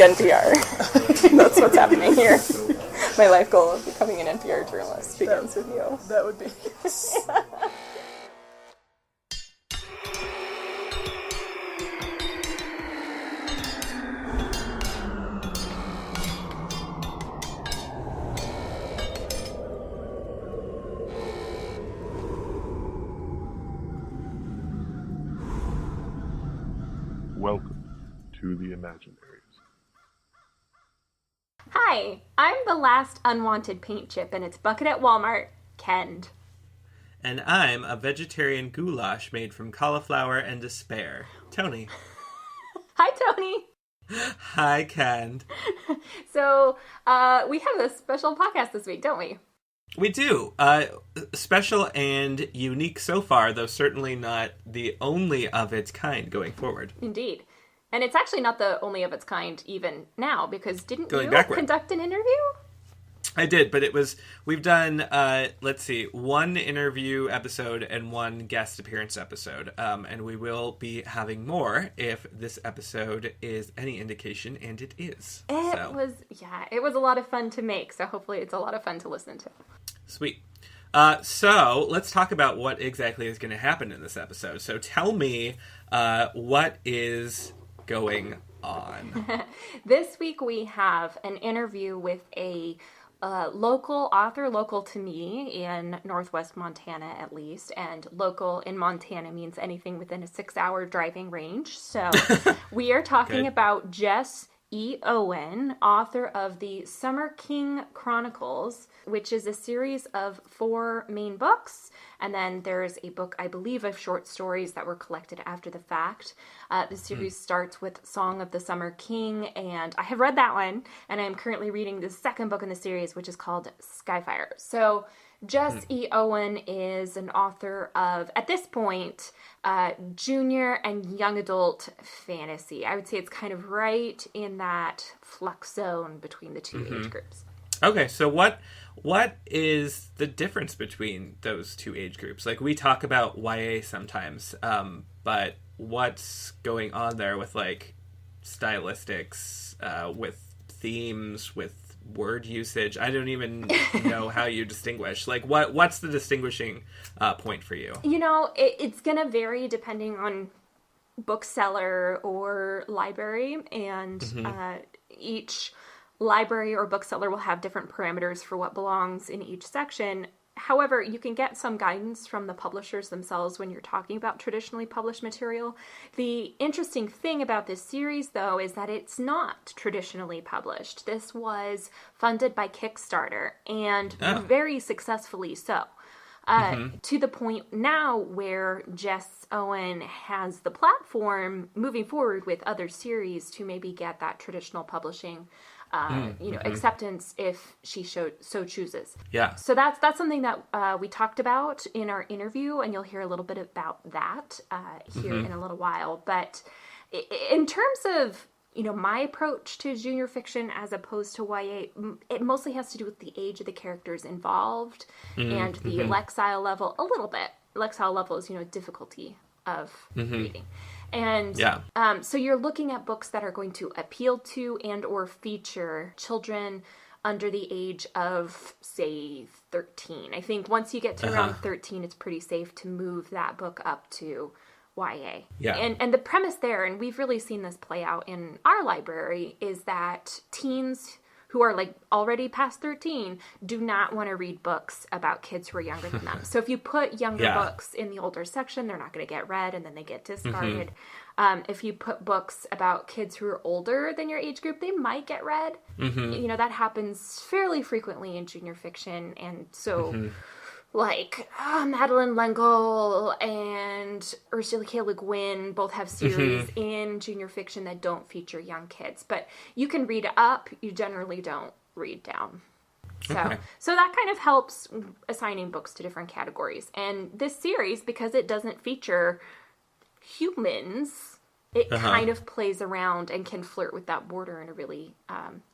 NPR. That's what's happening here. My life goal of becoming an NPR journalist begins with you. That would be... Welcome to the Imaginaries. Hi, I'm the last unwanted paint chip in its bucket at Walmart, Kend. And I'm a vegetarian goulash made from cauliflower and despair, Tony. Hi, Tony. Hi, Kend. So, we have a special podcast this week, don't we? We do. Special and unique so far, though certainly not the only of its kind going forward. Indeed. And it's actually not the only of its kind even now, because didn't you conduct an interview? I did, but we've done, one interview episode and one guest appearance episode. And we will be having more if this episode is any indication, and it is. It was a lot of fun to make, so hopefully it's a lot of fun to listen to. Sweet. So let's talk about what exactly is going to happen in this episode. So tell me what is going on. This week we have an interview with a local author, local to me in Northwest Montana at least, and local in Montana means anything within a 6-hour driving range. So we are talking about Jess E. Owen, author of the Summer King Chronicles, which is a series of 4 main books. And then there's a book, I believe, of short stories that were collected after the fact. The series starts with Song of the Summer King, and I have read that one, and I'm currently reading the second book in the series, which is called Skyfire. So Jess E. Owen is an author of, at this point, junior and young adult fantasy. I would say it's kind of right in that flux zone between the two age groups. Okay, so what is the difference between those two age groups? Like, we talk about YA sometimes, but what's going on there with, like, stylistics, with themes, with word usage? I don't even know how you distinguish. Like, what's the distinguishing point for you? You know, it's going to vary depending on bookseller or library, and each library or bookseller will have different parameters for what belongs in each section. However, you can get some guidance from the publishers themselves when you're talking about traditionally published material. The interesting thing about this series, though, is that it's not traditionally published. This was funded by Kickstarter, and very successfully so. To the point now where Jess Owen has the platform moving forward with other series to maybe get that traditional publishing acceptance if she so chooses. Yeah. So that's something that we talked about in our interview, and you'll hear a little bit about that here in a little while. But in terms of, my approach to junior fiction as opposed to YA, it mostly has to do with the age of the characters involved and the lexile level a little bit. Lexile level is, difficulty of reading. And so you're looking at books that are going to appeal to and or feature children under the age of, say, 13. I think once you get to around 13, it's pretty safe to move that book up to YA. Yeah. And the premise there, and we've really seen this play out in our library, is that teens who are like already past 13 do not want to read books about kids who are younger than them. So if you put younger books in the older section, they're not going to get read and then they get discarded. If you put books about kids who are older than your age group, they might get read. That happens fairly frequently in junior fiction. And so Madeleine L'Engle and Ursula K. Guin both have series in junior fiction that don't feature young kids. But you can read up, you generally don't read down. So that kind of helps assigning books to different categories. And this series, because it doesn't feature humans, it kind of plays around and can flirt with that border in a really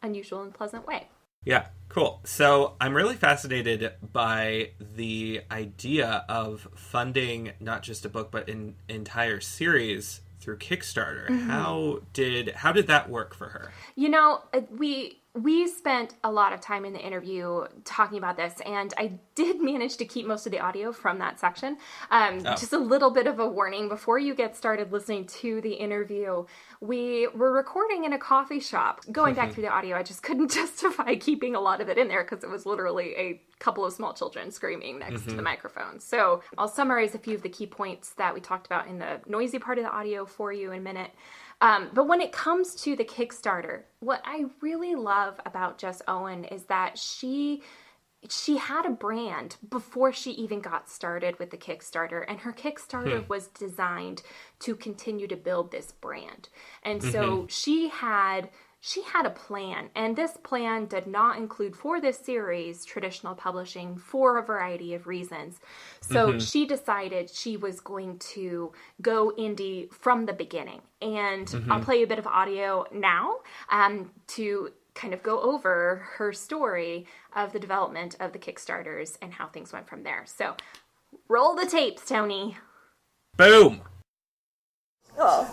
unusual and pleasant way. Yeah, cool. So I'm really fascinated by the idea of funding not just a book, but an entire series through Kickstarter. How did that work for her? You know, we spent a lot of time in the interview talking about this, and I did manage to keep most of the audio from that section. Just a little bit of a warning before you get started listening to the interview. We were recording in a coffee shop. Going back through the audio, I just couldn't justify keeping a lot of it in there because it was literally a couple of small children screaming next to the microphone. So I'll summarize a few of the key points that we talked about in the noisy part of the audio for you in a minute. But when it comes to the Kickstarter, what I really love about Jess Owen is that she had a brand before she even got started with the Kickstarter, and her Kickstarter was designed to continue to build this brand. And so she had a plan, and this plan did not include for this series traditional publishing for a variety of reasons. So she decided she was going to go indie from the beginning. And I'll play a bit of audio now to kind of go over her story of the development of the Kickstarters and how things went from there. So roll the tapes, Tony. Boom! Oh.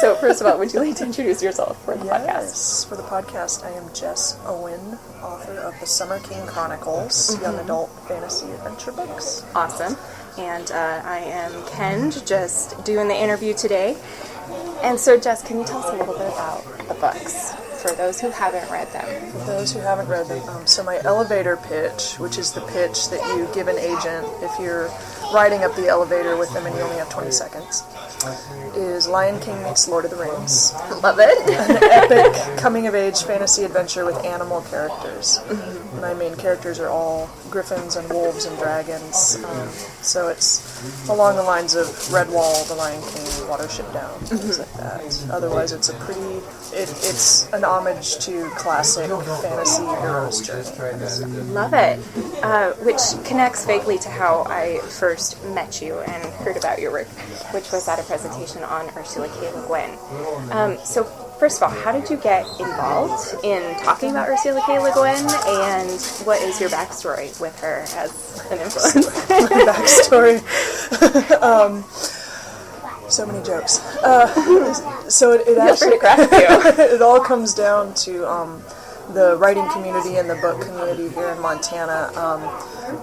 So first of all, would you like to introduce yourself for the podcast? Yes, for the podcast, I am Jess Owen, author of the Summer King Chronicles, young adult fantasy adventure books. Awesome. And I am Kenj, just doing the interview today. And so, Jess, can you tell us a little bit about the books for those who haven't read them? For those who haven't read them, so my elevator pitch, which is the pitch that you give an agent if you're riding up the elevator with them and you only have 20 seconds, is Lion King meets Lord of the Rings. Love it. An epic coming-of-age fantasy adventure with animal characters. My main characters are all griffins and wolves and dragons. So it's along the lines of Redwall, The Lion King, Watership Down, things like that. Otherwise, it's a pretty... It's an homage to classic fantasy hero's journey. Love it. Which connects vaguely to how I first met you and heard about your work, which was at a presentation on Ursula K. Guin. So first of all, how did you get involved in talking about Ursula K. Le Guin, and what is your backstory with her as an influence? My backstory. So many jokes. So it actually it all comes down to the writing community and the book community here in Montana.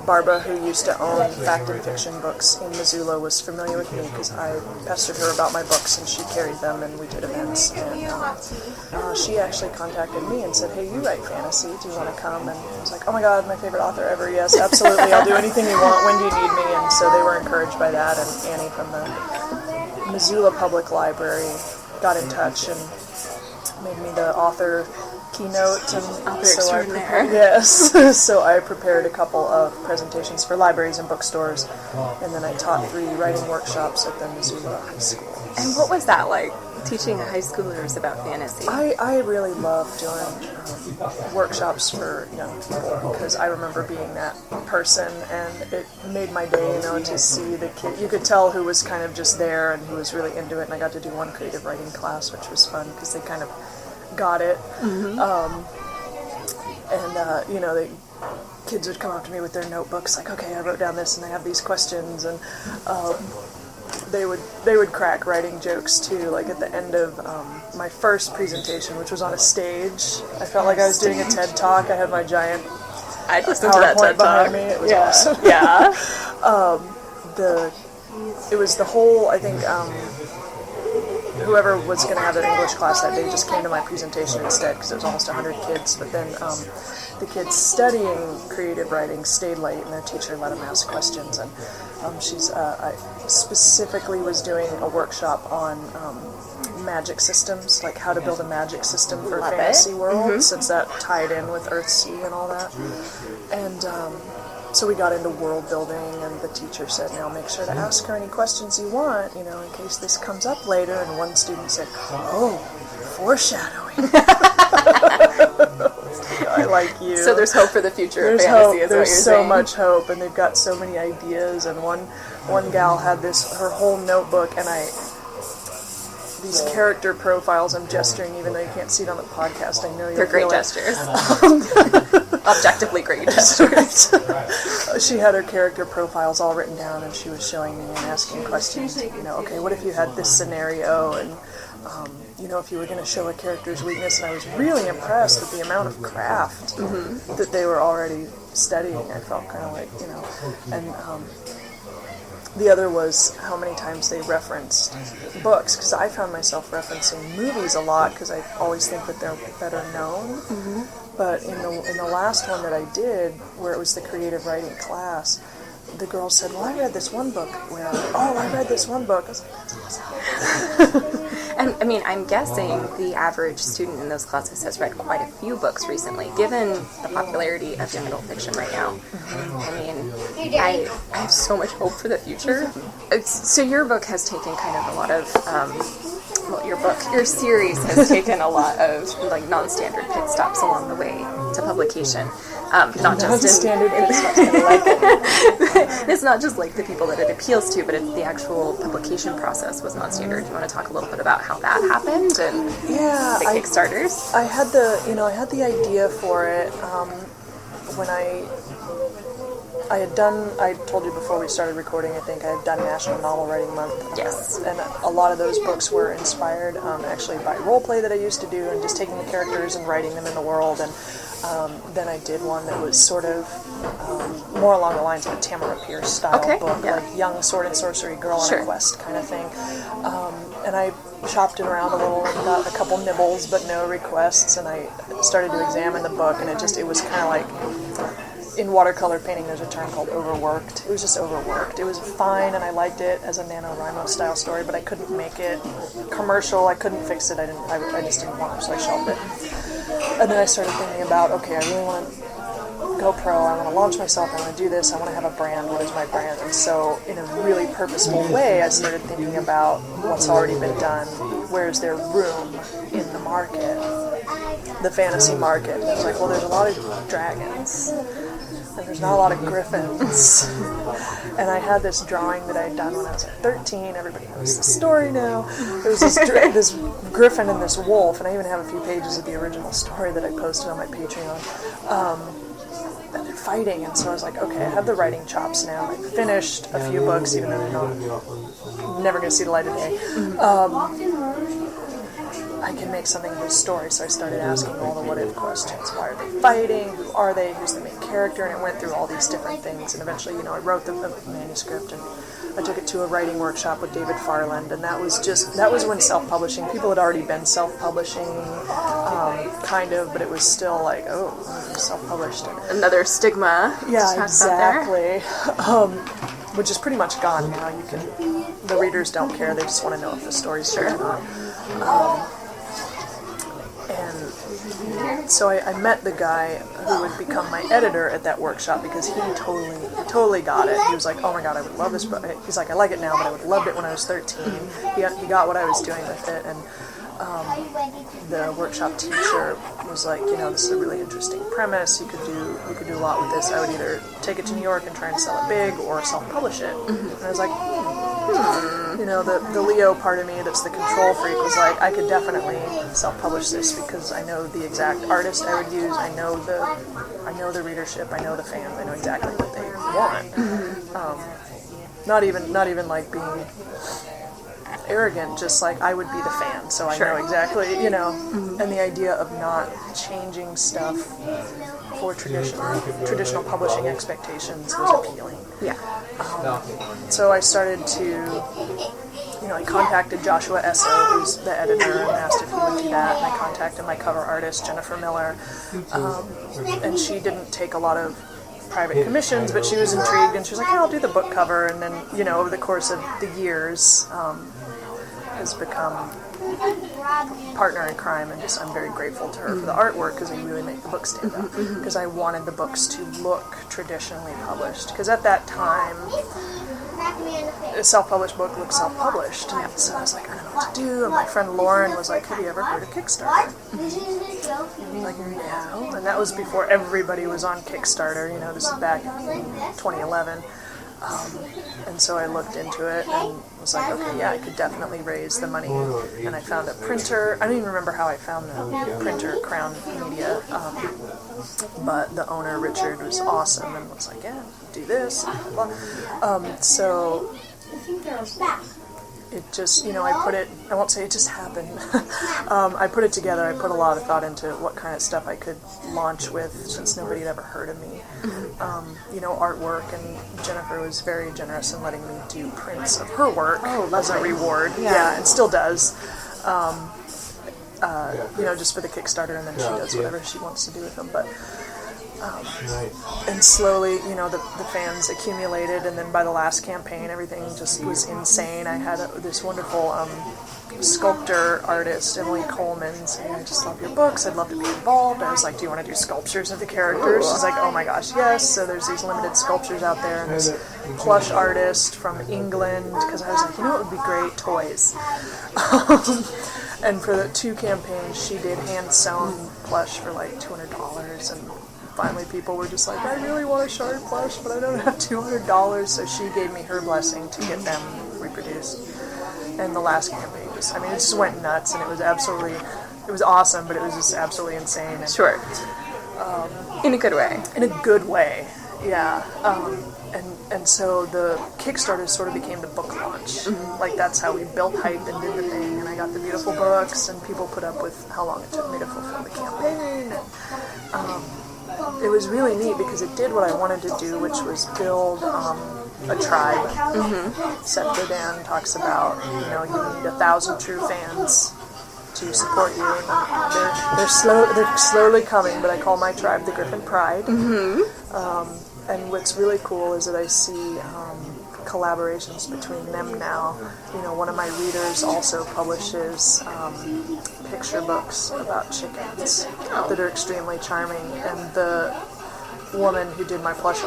Barbara, who used to own fact and fiction books in Missoula, was familiar with me because I pestered her about my books, and she carried them, and we did events. And she actually contacted me and said, "Hey, you write fantasy. Do you want to come?" And I was like, "Oh my God, my favorite author ever. Yes, absolutely. I'll do anything you want. When do you need me?" And so they were encouraged by that. And Annie from the Missoula Public Library got in touch and made me the author keynote, and so I prepared a couple of presentations for libraries and bookstores, and then I taught 3 writing workshops at the Missoula High School. And what was that like, teaching high schoolers about fantasy? I really love doing workshops for young people because I remember being that person, and it made my day, to see the kid. You could tell who was kind of just there and who was really into it, and I got to do one creative writing class, which was fun because they kind of got it. The kids would come up to me with their notebooks like, "Okay, I wrote down this and I have these questions," and they would crack writing jokes too. Like at the end of my first presentation, which was on a stage, I felt like I was doing a TED Talk. I had my giant I listened to that TED Talk. behind me. It was awesome. Yeah. It was the whole, I think, whoever was going to have their English class that day just came to my presentation instead because it was almost 100 kids. But then the kids studying creative writing stayed late, and their teacher let them ask questions. And I specifically was doing a workshop on magic systems, like how to build a magic system for a fantasy world, since that tied in with Earthsea and all that. And so we got into world building, and the teacher said, "Now make sure to ask her any questions you want, in case this comes up later." And one student said, "Oh, foreshadowing." I like you. So there's hope for the future of fantasy, hope. is what There's you're so saying. much hope, and they've got so many ideas. And one gal had her whole notebook, and these character profiles. I'm gesturing, even though you can't see it on the podcast. I know They're great it. gestures. objectively great gestures. She had her character profiles all written down, and she was showing me and asking questions. Okay, what if you had this scenario, and if you were going to show a character's weakness. And I was really impressed with the amount of craft that they were already studying. I felt kind of like, and the other was how many times they referenced books, because I found myself referencing movies a lot because I always think that they're better known. But in the last one that I did, where it was the creative writing class, the girl said, well, I read this one book. I read this one book. I was like, that's awesome. And I mean, I'm guessing the average student in those classes has read quite a few books recently, given the popularity of young adult fiction right now. I mean, I have so much hope for the future. So your book has taken kind of a lot of, your series has taken a lot of like non-standard pit stops along the way to publication. Not just non-standard pit stops. I like it. It's not just like the people that it appeals to, but it's the actual publication process was non-standard. Do you want to talk a little bit about how that happened and the Kickstarters? I had the idea for it when I told you before we started recording, I think I had done National Novel Writing Month. Yes. And a lot of those books were inspired actually by role play that I used to do, and just taking the characters and writing them in the world. And then I did one that was sort of more along the lines of a Tamora Pierce style book, like young sword and sorcery girl on a quest kind of thing. And I shopped it around a little and got a couple nibbles, but no requests. And I started to examine the book, and it was kind of like, in watercolor painting, there's a term called overworked. It was just overworked. It was fine, and I liked it as a NaNoWriMo style story, but I couldn't make it commercial. I couldn't fix it. I just didn't want to, so I shelved it. And then I started thinking about, okay, I really want to go pro. I want to launch myself. I want to do this. I want to have a brand. What is my brand? And so, in a really purposeful way, I started thinking about what's already been done. Where's there room in the market, the fantasy market? And I was like, well, there's a lot of dragons. And there's not a lot of Gryfons. And I had this drawing that I had done when I was like 13. Everybody knows the story now. There was this Gryfon and this wolf, and I even have a few pages of the original story that I posted on my Patreon. And they're fighting, and so I was like, okay, I have the writing chops now. I finished a few books, even though they're never going to see the light of day. I can make something of this story, so I started asking all the what-if questions. Why are they fighting? Who are they? Who's the main character? And it went through all these different things, and eventually, I wrote the manuscript, and I took it to a writing workshop with David Farland, and that was when self-publishing, people had already been self-publishing, kind of, but it was still like, self-published. Another stigma. Yeah, exactly. Which is pretty much gone now. The readers don't care, they just want to know if the story's true or not. And so I met the guy who would become my editor at that workshop, because he totally got it. He was like, oh my god, I would love this book. He's like, I like it now, but I would have loved it when I was 13. He got what I was doing with it, and the workshop teacher was like, this is a really interesting premise. You could do a lot with this. I would either take it to New York and try and sell it big, or self-publish it. And I was like, the Leo part of me that's the control freak was like, I could definitely self-publish this, because I know the exact artist I would use. I know the readership. I know the fans. I know exactly what they want. Not even like being arrogant, just like I would be the fan, so I know exactly, and the idea of not changing stuff for traditional publishing expectations was appealing. Yeah. So I started to, I contacted Joshua Esso, who's the editor, and asked if he would do that, and I contacted my cover artist, Jennifer Miller, and she didn't take a lot of private commissions, but she was intrigued, and she was like, I'll do the book cover. And then, over the course of the years, has become partner in crime, and I'm very grateful to her for the artwork, because they really make the books stand up, because I wanted the books to look traditionally published, because at that time a self-published book looks self-published. So I was like, I don't know what to do, and my friend Lauren was like, have you ever heard of Kickstarter? I'm like, no. And that was before everybody was on Kickstarter. This is back in 2011. And so I looked into it and was like, okay, yeah, I could definitely raise the money. And I found a printer. I don't even remember how I found the printer, Crown Media. But the owner, Richard, was awesome and was like, yeah, do this. Blah, blah. So it just, I put it, I won't say it just happened. I put it together. I put a lot of thought into what kind of stuff I could launch with, since nobody had ever heard of me. Artwork, and Jennifer was very generous in letting me do prints of her work as a reward. Yeah, and still does. Just for the Kickstarter, and then she does whatever she wants to do with them. But and slowly, the fans accumulated, and then by the last campaign, everything just was insane. I had this wonderful sculptor artist, Emily Coleman, saying, I just love your books, I'd love to be involved. I was like, do you want to do sculptures of the characters? She's like, oh my gosh, yes. So there's these limited sculptures out there, and this plush artist from England, because I was like, it would be great, toys. And for the 2 campaigns, she did hand-sewn plush for like $200, and finally people were just like, I really want a shard plush, but I don't have $200, so she gave me her blessing to get them reproduced. And the last campaign it just went nuts, and it was awesome, but it was just absolutely insane. And, Sure. In a good way. In a good way, yeah. And so the Kickstarter sort of became the book launch. Like, that's how we built hype and did the thing, and I got the beautiful books, and people put up with how long it took me to fulfill the campaign. And, it was really neat because it did what I wanted to do, which was build a tribe. Seth Godin talks about, you need 1,000 true fans to support you. And they're slowly coming, but I call my tribe the Gryfon Pride. And what's really cool is that I see collaborations between them now. One of my readers also publishes picture books about chickens that are extremely charming, and the woman who did my plush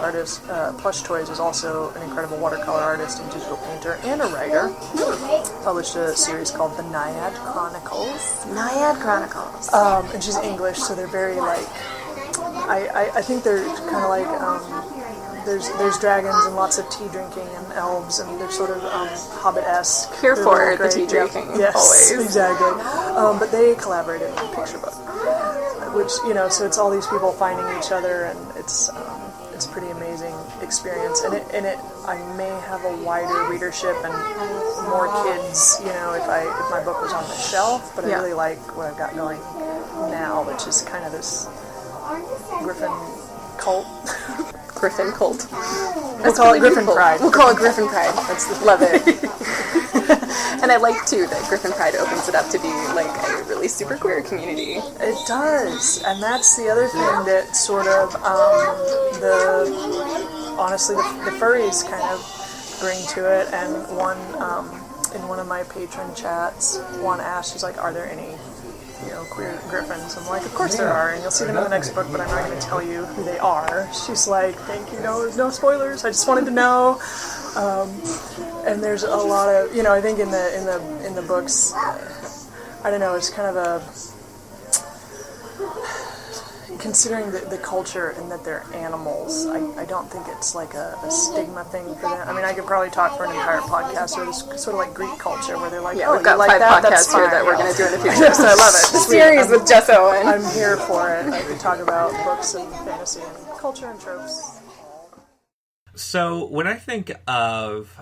toys is also an incredible watercolor artist and digital painter and a writer. Published a series called The Naiad Chronicles. And she's English, so they're very like, I think they're kind of like, there's dragons and lots of tea drinking and elves, and they're sort of Hobbit-esque. Here for the tea drinking, yes, always. Exactly. But they collaborated on a picture book, which, so it's all these people finding each other, and it's a pretty amazing experience. And it I may have a wider readership and more kids, if my book was on the shelf. But I really like what I've got going now, which is kind of this Gryfon cult. Gryfon cult. We'll call it Gryfon Pride. We'll call it Gryfon Pride. Love it. And I like, too, that Gryfon Pride opens it up to be, like, a really super queer community. It does. And that's the other thing that sort of, honestly, the furries kind of bring to it. And in one of my patron chats, one asked, she's like, are there any queer Gryfons? I'm like, of course there are, and you'll see them in the next book, but I'm not going to tell you who they are. She's like, thank you, no spoilers, I just wanted to know. And there's a lot of, I think in the books, I don't know, it's kind of a, considering the culture and that they're animals, I don't think it's like a stigma thing for them. I mean, I could probably talk for an entire podcast, or it's sort of like Greek culture, where they're like, we've got like 5 podcasts here that we're going to do in the future, so I love it. The series with Jess Owen. I'm here for it. I could talk about books and fantasy and culture and tropes. So when I think of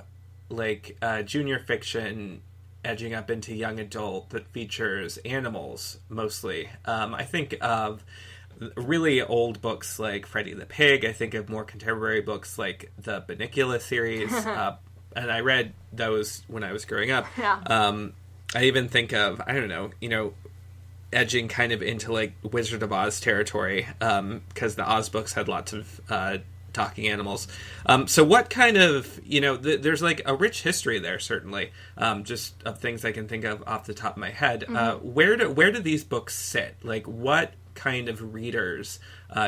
junior fiction edging up into young adult that features animals mostly, I think of really old books like Freddie the Pig. I think of more contemporary books like the Bunnicula series, and I read those when I was growing up. I even think of, I don't know, edging kind of into like Wizard of Oz territory, because the Oz books had lots of talking animals. So what kind of, there's like a rich history there, certainly, just of things I can think of off the top of my head. Where do these books sit? Like, what kind of readers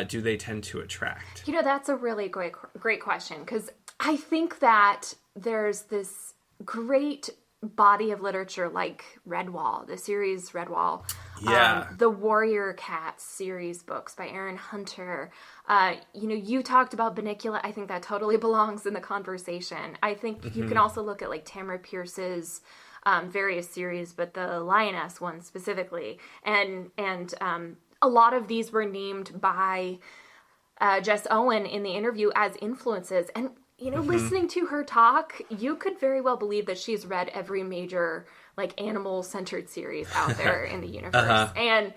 do they tend to attract? That's a really great question, because I think that there's this great body of literature like Redwall, the series Redwall, Yeah. The Warrior Cats series books by Aaron Hunter. You talked about Bunnicula. I think that totally belongs in the conversation. I think you can also look at like Tamora Pierce's various series, but the Lioness one specifically. And a lot of these were named by Jess Owen in the interview as influences. And, listening to her talk, you could very well believe that she's read every major like animal-centered series out there in the universe. And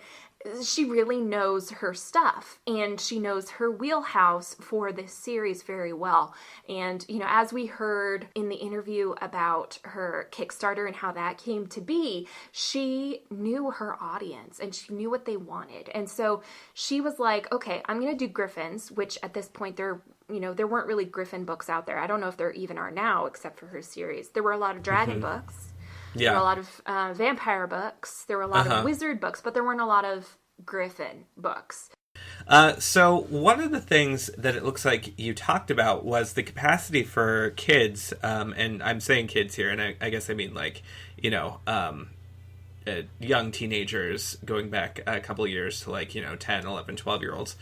she really knows her stuff, and she knows her wheelhouse for this series very well. And, as we heard in the interview about her Kickstarter and how that came to be, she knew her audience and she knew what they wanted. And so she was like, okay, I'm going to do Gryfons, which at this point there weren't really Gryfon books out there. I don't know if there even are now, except for her series. There were a lot of dragon books. Yeah. There were a lot of vampire books. There were a lot of wizard books, but there weren't a lot of Gryfon books. So one of the things that it looks like you talked about was the capacity for kids, and I'm saying kids here, and I guess I mean like, young teenagers going back a couple of years to like, 10, 11, 12-year-olds,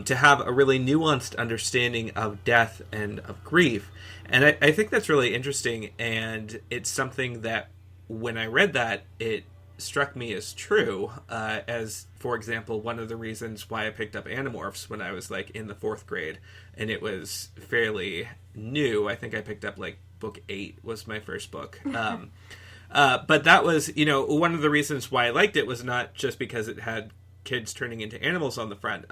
to have a really nuanced understanding of death and of grief. And I think that's really interesting, and it's something that when I read that, it struck me as true, as, for example, one of the reasons why I picked up Animorphs when I was, like, in the 4th grade, and it was fairly new. I think I picked up, like, book 8 was my first book. But that was, one of the reasons why I liked it was not just because it had kids turning into animals on the front,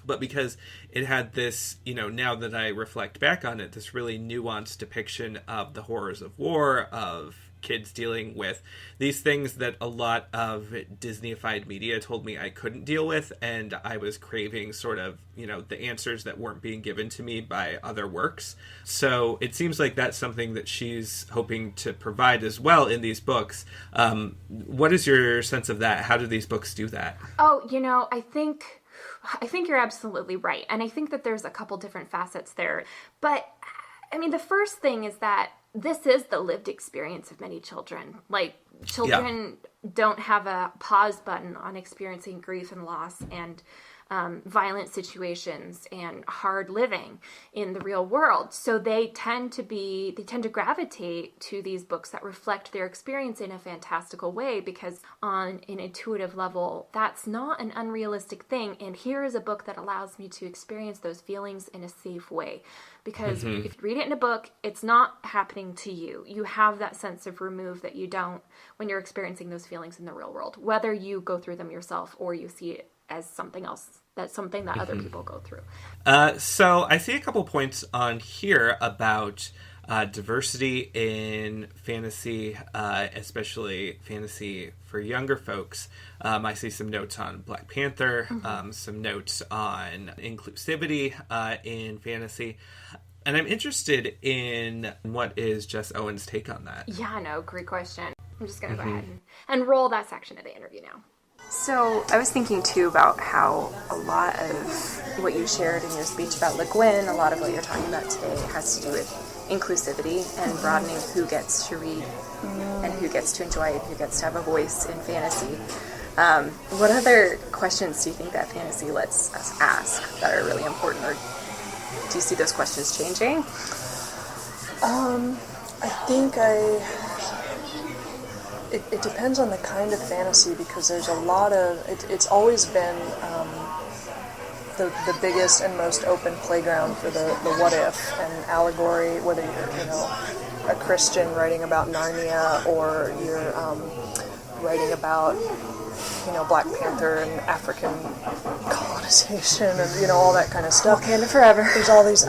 but because it had this, now that I reflect back on it, this really nuanced depiction of the horrors of war, of kids dealing with these things that a lot of Disney-ified media told me I couldn't deal with, and I was craving sort of, the answers that weren't being given to me by other works. So it seems like that's something that she's hoping to provide as well in these books. What is your sense of that? How do these books do that? Oh, I think you're absolutely right. And I think that there's a couple different facets there. But, the first thing is that this is the lived experience of many children. Like, children don't have a pause button on experiencing grief and loss and violent situations and hard living in the real world. So they tend to gravitate to these books that reflect their experience in a fantastical way, because on an intuitive level, that's not an unrealistic thing. And here is a book that allows me to experience those feelings in a safe way. Because if you read it in a book, it's not happening to you. You have that sense of remove that you don't when you're experiencing those feelings in the real world, whether you go through them yourself or you see it as something else. That's something that other people go through. So I see a couple points on here about diversity in fantasy, especially fantasy for younger folks. I see some notes on Black Panther, some notes on inclusivity in fantasy. And I'm interested in what is Jess Owen's take on that. Yeah, no, great question. I'm just going to go ahead and roll that section of the interview now. So I was thinking too about how a lot of what you shared in your speech about Le Guin, a lot of what you're talking about today has to do with inclusivity and broadening who gets to read and who gets to enjoy and who gets to have a voice in fantasy. What other questions do you think that fantasy lets us ask that are really important, or do you see those questions changing? I think it depends on the kind of fantasy, because there's a lot of it's always been the biggest and most open playground for the what if and allegory, whether you're a Christian writing about Narnia or you're writing about Black Panther and African colonization and all that kind of stuff. Wakanda forever. There's all these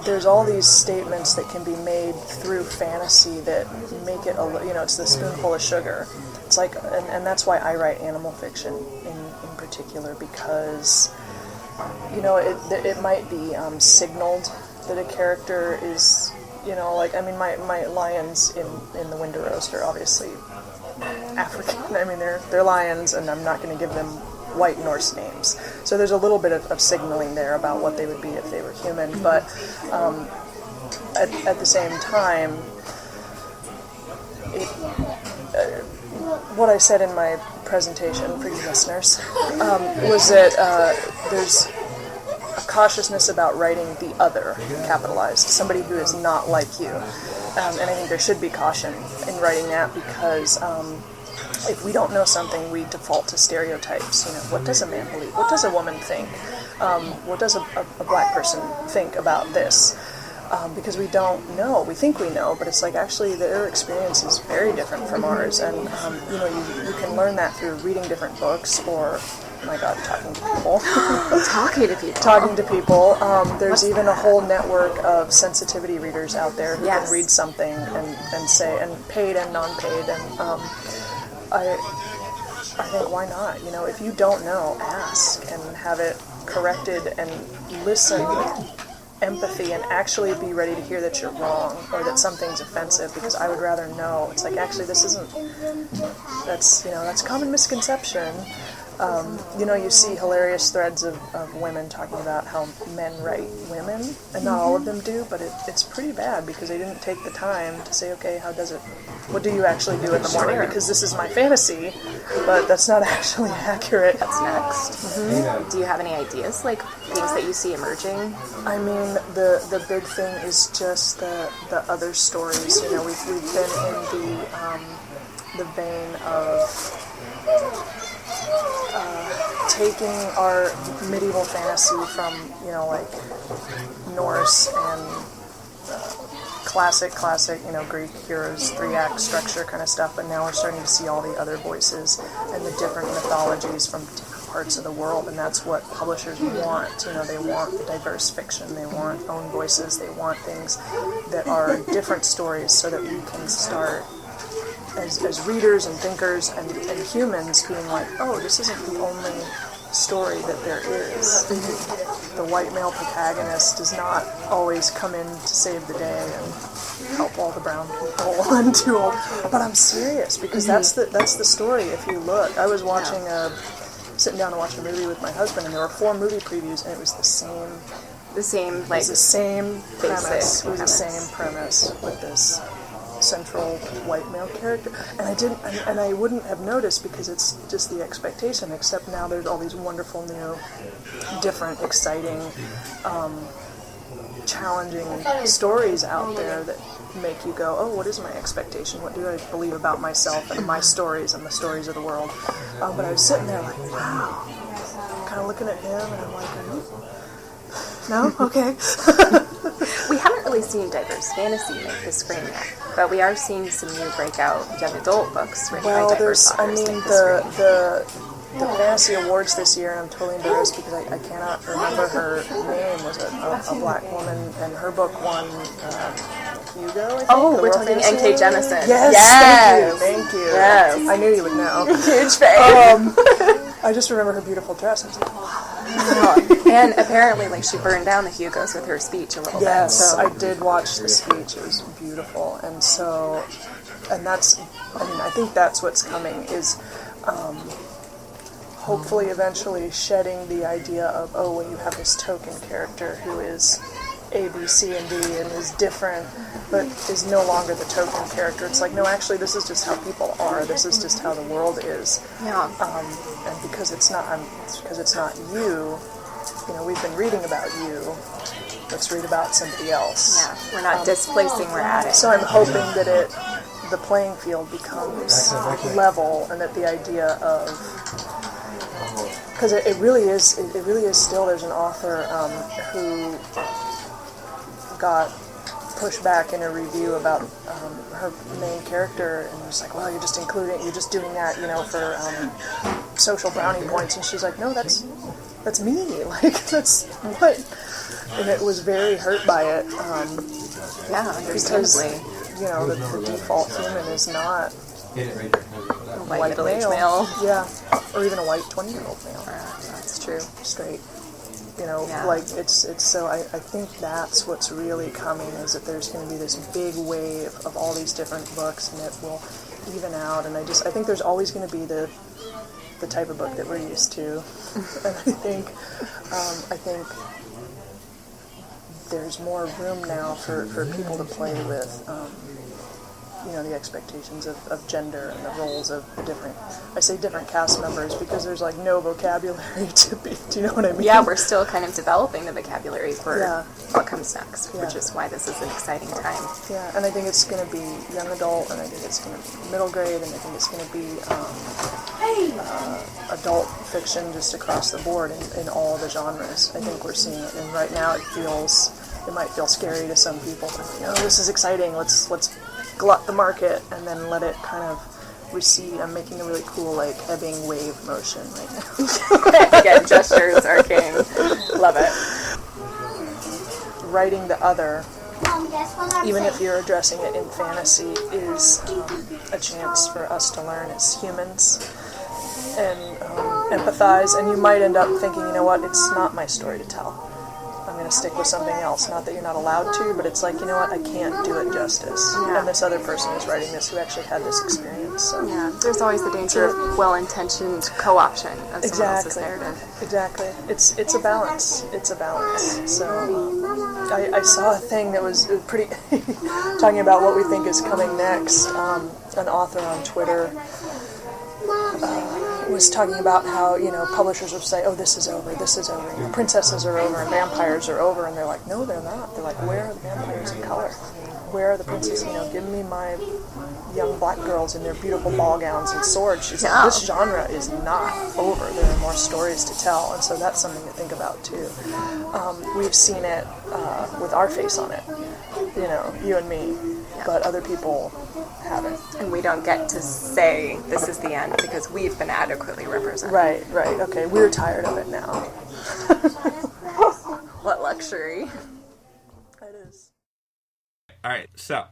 there's all these statements that can be made through fantasy that make it it's the spoonful of sugar. It's like, and that's why I write animal fiction in particular, because it might be signaled that a character is my lions in the Winterroast are obviously African. They're lions, and I'm not going to give them white Norse names. So there's a little bit of signaling there about what they would be if they were human, but at the same time, what I said in my presentation for you listeners was that there's a cautiousness about writing the other, capitalized, somebody who is not like you. And I think there should be caution in writing that because if we don't know something, we default to stereotypes. What does a man believe? What does a woman think? What does a black person think about this? Because we don't know. We think we know, but it's like actually their experience is very different from ours. And, you can learn that through reading different books or, oh my God, talking to people. Talking to people. There's even a whole network of sensitivity readers out there who can read something and say, and paid and non-paid. And I think, why not? If you don't know, ask and have it corrected and listen with empathy and actually be ready to hear that you're wrong or that something's offensive, because I would rather know. It's like, actually, this isn't, that's common misconception. You see hilarious threads of women talking about how men write women, and not all of them do, but it's pretty bad because they didn't take the time to say, okay, what do you actually do in the morning? Because this is my fantasy, but that's not actually accurate. That's next. Mm-hmm. Do you have any ideas, like things that you see emerging? I mean, the big thing is just the other stories. We've been in the vein of taking our medieval fantasy from, like Norse and classic, Greek heroes, 3-act structure kind of stuff, but now we're starting to see all the other voices and the different mythologies from different parts of the world, and that's what publishers want. They want diverse fiction, they want own voices, they want things that are different stories so that we can start as readers and thinkers and humans being like, oh, this isn't the only story that there is. The white male protagonist does not always come in to save the day and help all the brown people and do all. But I'm serious because that's the story. If you look, I was watching sitting down to watch a movie with my husband, and there were 4 movie previews, and it was the same premise. It was the same premise with this central white male character, and I wouldn't have noticed because it's just the expectation, except now there's all these wonderful new, different, exciting, challenging stories out there that make you go, oh, what is my expectation? What do I believe about myself and my stories and the stories of the world? But I was sitting there like, wow, kind of looking at him, and I'm like, no? Okay. We haven't really seen diverse fantasy make the screen yet, but we are seeing some new breakout young adult books written by diverse authors. The fantasy awards this year, and I'm totally embarrassed because I cannot remember her name, was a black woman, and her book won Hugo, I think. Oh, we're talking N.K. Jemisin. Yes. Thank you. Yes. I knew you would know. Huge fan. I just remember her beautiful dress. I was like, wow. And apparently, she burned down the Hugos with her speech a little bit. Yes, So. I did watch the speech. It was beautiful. And that's, I think that's what's coming is hopefully eventually shedding the idea of, oh, well, you have this token character who is A, B, C, and D and is different, but is no longer the token character. It's like, no, actually, this is just how people are. This is just how the world is. Yeah. And because it's not you, we've been reading about you. Let's read about somebody else. Yeah, we're not displacing, we're adding. So I'm hoping that the playing field becomes level, and that the idea of, because it really is still, there's an author who got pushed back in a review about her main character, and was like, well, you're just doing that, for social brownie points, and she's like, no, that's me, that's what, and it was very hurt by it, understandably. Because, the default human is not A white middle-aged male. Yeah, or even a white 20-year-old male. That's true. Straight. It's so I think that's what's really coming, is that there's going to be this big wave of all these different books, and it will even out, and I think there's always going to be the type of book that we're used to, and I think there's more room now for people to play with the expectations of gender and the roles of the different, I say different cast members because there's like no vocabulary to be, do you know what I mean? Yeah, we're still kind of developing the vocabulary for Yeah. what comes next, Yeah. which is why this is an exciting time. Yeah, and I think it's going to be young adult, and I think it's going to be middle grade, and I think it's going to be adult fiction just across the board in all the genres. I think we're seeing it, and right now it might feel scary to some people. This is exciting. Let's glut the market, and then let it kind of recede. I'm making a really cool like ebbing wave motion right now. Again, gestures are king. Love it. Writing the other, even if you're addressing it in fantasy, is a chance for us to learn as humans and empathize. And you might end up thinking, you know what, it's not my story to tell. I'm going to stick with something else. Not that you're not allowed to, but it's like, you know what, I can't do it justice. Yeah. And this other person is writing this who actually had this experience. So. Yeah, there's always the danger of well-intentioned co-option of someone else's narrative. Exactly. It's a balance. It's a balance. So I saw a thing that was pretty talking about what we think is coming next. An author on Twitter was talking about how publishers will say, "Oh, this is over. Princesses are over, and vampires are over," and they're like, "No, they're not. They're like, where are the vampires in color? Where are the princesses? Give me my young black girls in their beautiful ball gowns and swords." She's like, "This genre is not over. There are more stories to tell," and so that's something to think about too. We've seen it with our face on it, you and me, but other people haven't. And we don't get to say this is the end because we've been adequately represented. Right. Okay, we're tired of it now. What luxury. It is. All right, so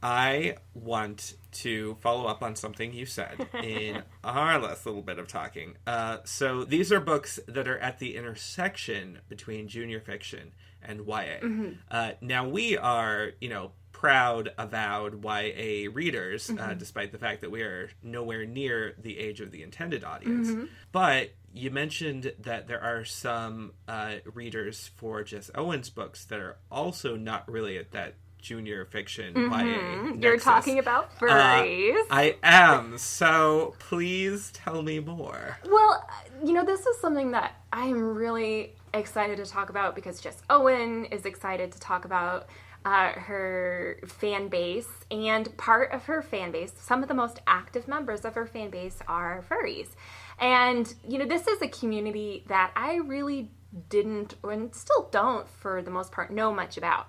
I want to follow up on something you said in our last little bit of talking. So these are books that are at the intersection between junior fiction and YA. Now we are, proud, avowed YA readers, despite the fact that we are nowhere near the age of the intended audience. But you mentioned that there are some readers for Jess Owen's books that are also not really at that junior fiction YA nexus. You're talking about furries. I am. So please tell me more. Well, this is something that I am really excited to talk about because Jess Owen is excited to talk about her fan base, and part of her fan base, some of the most active members of her fan base are furries. And, this is a community that I really didn't, and still don't for the most part, know much about.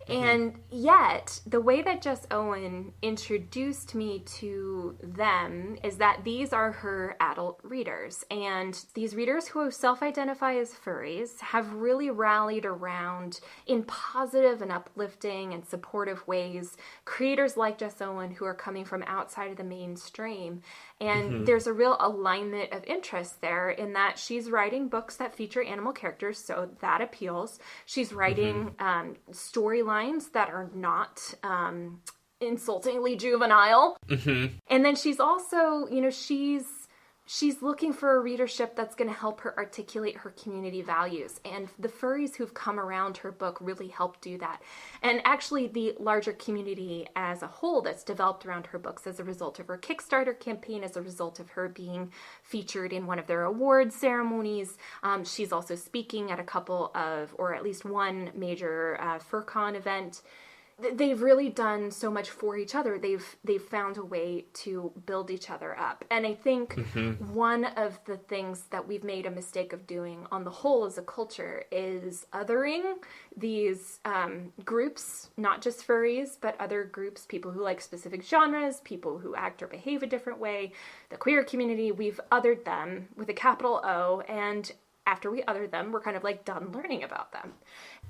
And yet, the way that Jess Owen introduced me to them is that these are her adult readers. And these readers who self-identify as furries have really rallied around, in positive and uplifting and supportive ways, creators like Jess Owen who are coming from outside of the mainstream. And there's a real alignment of interest there in that she's writing books that feature animal characters, so that appeals. She's writing storylines that are not insultingly juvenile. And then she's also, she's looking for a readership that's going to help her articulate her community values. And the furries who've come around her book really help do that. And actually the larger community as a whole that's developed around her books as a result of her Kickstarter campaign, as a result of her being featured in one of their awards ceremonies. She's also speaking at a couple of, or at least one major FurCon event. They've really done so much for each other. They've found a way to build each other up. And I think one of the things that we've made a mistake of doing on the whole as a culture is othering these groups, not just furries, but other groups, people who like specific genres, people who act or behave a different way, the queer community. We've othered them with a capital O, and after we othered them, we're kind of like done learning about them.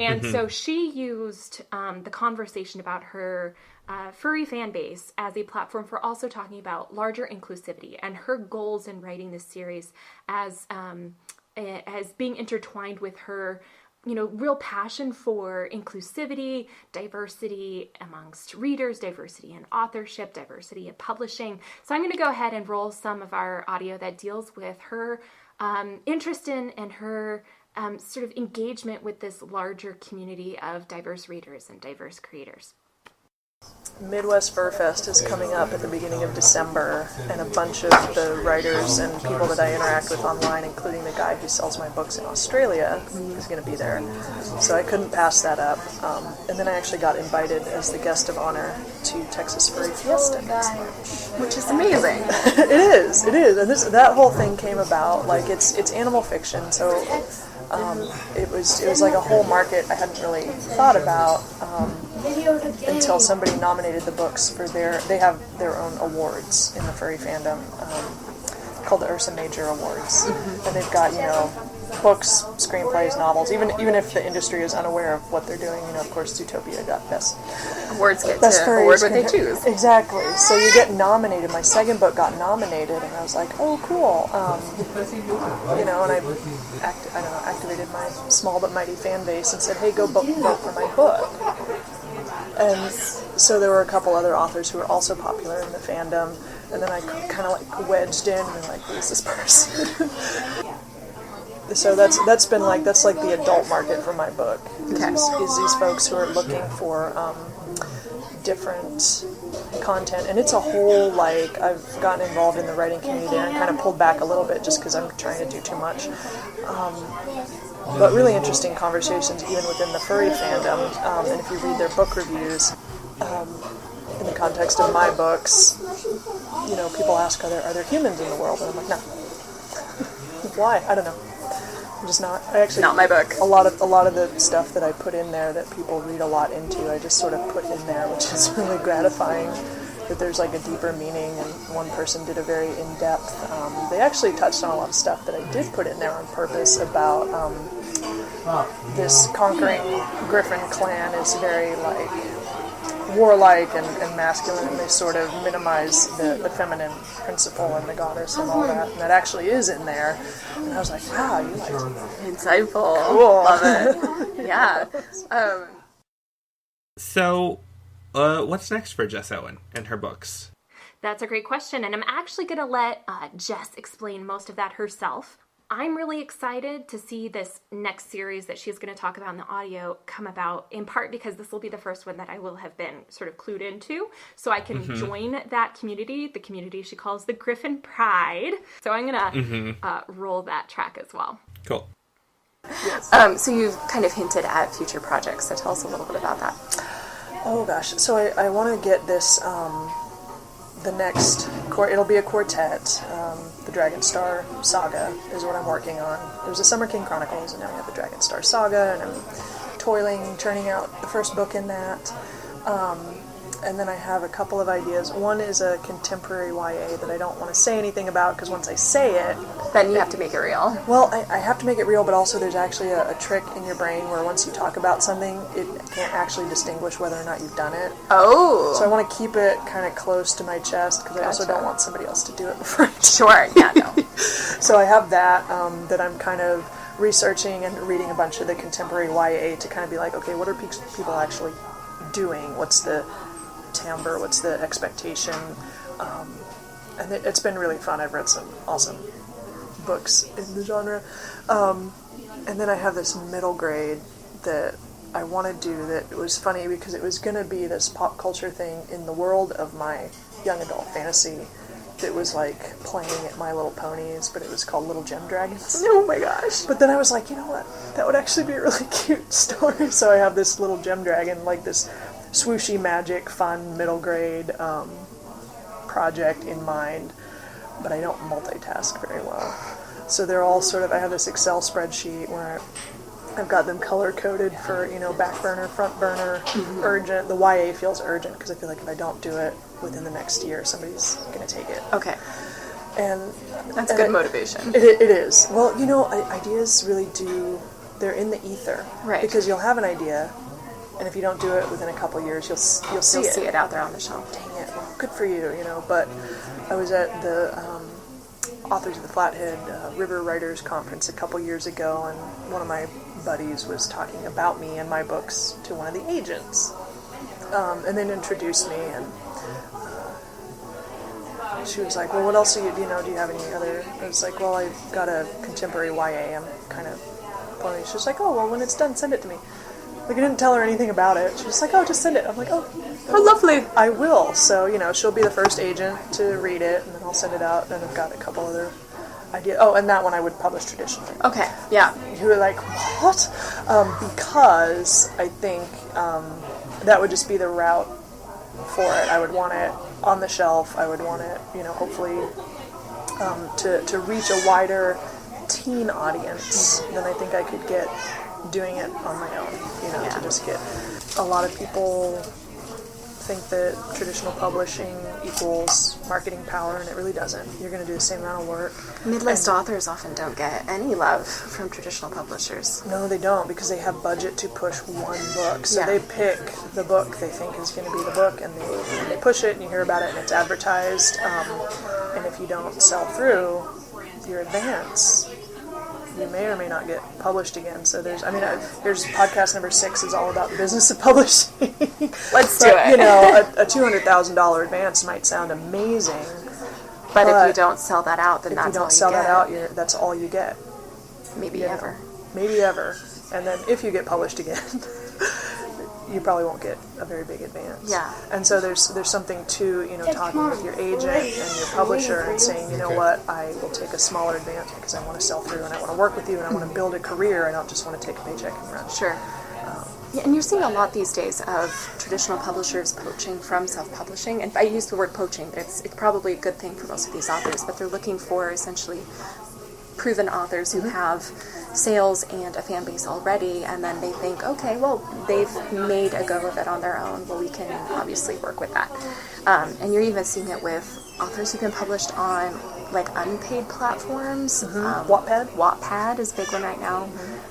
And so she used the conversation about her furry fan base as a platform for also talking about larger inclusivity and her goals in writing this series as being intertwined with her real passion for inclusivity, diversity amongst readers, diversity in authorship, diversity in publishing. So I'm going to go ahead and roll some of our audio that deals with her interest in and her sort of engagement with this larger community of diverse readers and diverse creators. Midwest Fur Fest is coming up at the beginning of December, and a bunch of the writers and people that I interact with online, including the guy who sells my books in Australia, is going to be there. So I couldn't pass that up. And then I actually got invited as the guest of honor to Texas Furry Fiesta next March. Which is amazing. It is. And that whole thing came about, like, it's animal fiction, so it was like a whole market I hadn't really thought about until somebody nominated the books for they have their own awards in the furry fandom, called the Ursa Major Awards. And they've got, books, screenplays, novels, even if the industry is unaware of what they're doing, of course Zootopia got best to award what they choose. Exactly. So you get nominated. My second book got nominated, and I was like, oh, cool. And I activated my small but mighty fan base and said, hey, go vote for my book. And so there were a couple other authors who were also popular in the fandom, and then I kind of like wedged in and like, who is this person? So that's like the adult market for my book. Is these folks who are looking for different content, and it's a whole, like, I've gotten involved in the writing community and kind of pulled back a little bit just because I'm trying to do too much. But really interesting conversations even within the furry fandom, and if you read their book reviews, in the context of my books, people ask, are there humans in the world? And I'm like, no. Why? I don't know. I'm just not. I actually not my book. A lot of the stuff that I put in there that people read a lot into, I just sort of put in there, which is really gratifying. That there's like a deeper meaning, and one person did a very in-depth. They actually touched on a lot of stuff that I did put in there on purpose about this conquering Gryfon clan is very like warlike and masculine, and they sort of minimize the feminine principle and the goddess and all that, and that actually is in there. And I was like, wow, you like insightful. Cool. Love it. Yeah. So, what's next for Jess Owen and her books? That's a great question, and I'm actually going to let Jess explain most of that herself. I'm really excited to see this next series that she's going to talk about in the audio come about, in part because this will be the first one that I will have been sort of clued into, so I can join that community, the community she calls the Gryfon Pride. So I'm going to roll that track as well. Cool. So you've kind of hinted at future projects, so tell us a little bit about that. Oh gosh, so I want to get this, the next, it'll be a quartet. The Dragonstar Saga is what I'm working on. There's a Summer King Chronicles, and now we have the Dragonstar Saga, and I'm toiling, churning out the first book in that. And then I have a couple of ideas. One is a contemporary YA that I don't want to say anything about, because once I say it... Then you have to make it real. Well, I have to make it real, but also there's actually a trick in your brain where once you talk about something, it can't actually distinguish whether or not you've done it. Oh! So I want to keep it kind of close to my chest, because I also don't want somebody else to do it before I do. Sure, yeah, no. So I have that, that I'm kind of researching and reading a bunch of the contemporary YA to kind of be like, okay, what are people actually doing? What's the timbre, what's the expectation, and it's been really fun. I've read some awesome books in the genre, and then I have this middle grade that I want to do that was funny because it was going to be this pop culture thing in the world of my young adult fantasy that was like playing at My Little Ponies, but it was called Little Gem Dragons. Oh my gosh. But then I was like, you know what, that would actually be a really cute story. So I have this little gem dragon, like this swooshy magic, fun, middle grade project in mind, but I don't multitask very well. So they're all sort of, I have this Excel spreadsheet where I've got them color-coded for, back burner, front burner, urgent. The YA feels urgent because I feel like if I don't do it within the next year, somebody's going to take it. Okay. And that's good motivation. It is. Well, ideas really do, they're in the ether. Right. Because you'll have an idea, and if you don't do it within a couple years, you'll see it out there on the shelf. Dang it! Well, good for you, But I was at the Authors of the Flathead River Writers Conference a couple years ago, and one of my buddies was talking about me and my books to one of the agents, and then introduced me, and she was like, "Well, what else do you know? Do you have any other?" I was like, "Well, I've got a contemporary YA. I'm kind of pulling." She was like, "Oh, well, when it's done, send it to me." Like, I didn't tell her anything about it. She was like, "Oh, just send it." I'm like, "Oh, How lovely. I will. So, she'll be the first agent to read it, and then I'll send it out, and I've got a couple other ideas. Oh, and that one I would publish traditionally. Okay, yeah. You were like, what? Because I think that would just be the route for it. I would want it on the shelf. I would want it, hopefully to reach a wider teen audience than I think I could get doing it on my own. To just get a lot of people think that traditional publishing equals marketing power, and it really doesn't. You're going to do the same amount of work. Mid-list authors often don't get any love from traditional publishers. No, they don't, because they have budget to push one book. So they pick the book they think is going to be the book, and they push it, and you hear about it, and it's advertised. And if you don't sell through your advance, you may or may not get published again. So there's podcast number 6 is all about the business of publishing. Let's do it. A $200,000 advance might sound amazing, but if you don't sell that out, then if that's you don't all sell you get. that out, that's all you get. Maybe ever. Maybe ever. And then if you get published again, you probably won't get a very big advance. Yeah. And so there's something to, talking with your agent and your publisher and saying, you know what, I will take a smaller advance because I want to sell through and I want to work with you and I want to build a career. I don't just want to take a paycheck and run. Sure. Yeah, and you're seeing a lot these days of traditional publishers poaching from self-publishing. And I use the word poaching, but it's probably a good thing for most of these authors, but they're looking for essentially proven authors who have sales and a fan base already, and then they think, okay, well, they've made a go of it on their own, well, we can obviously work with that. And you're even seeing it with authors who've been published on unpaid platforms. Wattpad is a big one right now.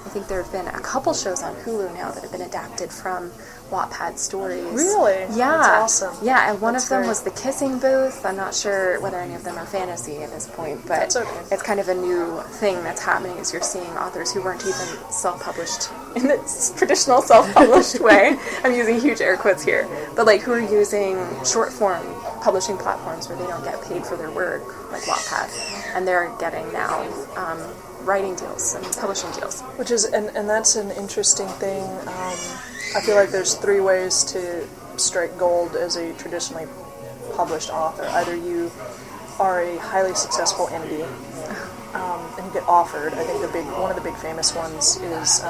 I think there have been a couple shows on Hulu now that have been adapted from Wattpad stories. Really? Yeah. That's awesome. Yeah, and one of them was The Kissing Booth. I'm not sure whether any of them are fantasy at this point, but that's okay. It's kind of a new thing that's happening is you're seeing authors who weren't even self-published in the traditional self-published way. I'm using huge air quotes here. But who are using short-form publishing platforms where they don't get paid for their work, like Wattpad. And they're getting now writing deals and publishing deals. Which is, and that's an interesting thing. I feel like there's 3 ways to strike gold as a traditionally published author. Either you are a highly successful indie, and you get offered. I think one of the big famous ones is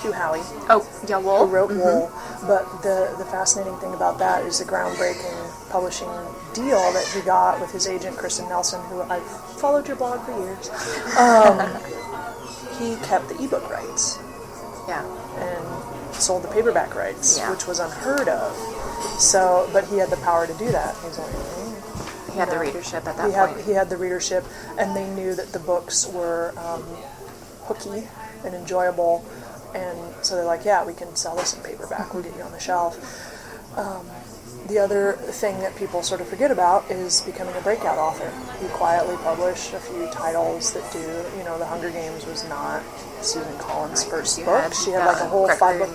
Hugh Howey. Oh, yeah, Wool. Who wrote Wool. But the fascinating thing about that is the groundbreaking publishing deal that he got with his agent, Kristen Nelson, who I've followed your blog for years. He kept the ebook rights. Yeah. And sold the paperback rights, which was unheard of. So, but he had the power to do that. He's like, he had the readership at that point. He had the readership, and they knew that the books were hooky and enjoyable, and so they're like, yeah, we can sell this in paperback. We'll get you on the shelf. The other thing that people sort of forget about is becoming a breakout author. You quietly publish a few titles that do, The Hunger Games was not Susan Collins' first book. She had a whole 5-book.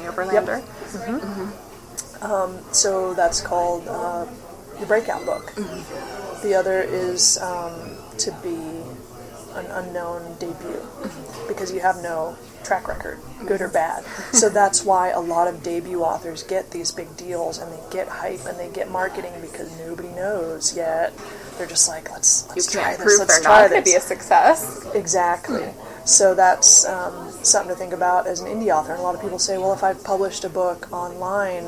Yep. So that's called the breakout book. The other is to be an unknown debut because you have no track record, good or bad. So that's why a lot of debut authors get these big deals and they get hype and they get marketing because nobody knows yet. They're just like, let's try this. Let's try this. It could be a success. Exactly. So that's something to think about as an indie author. And a lot of people say, well, if I've published a book online,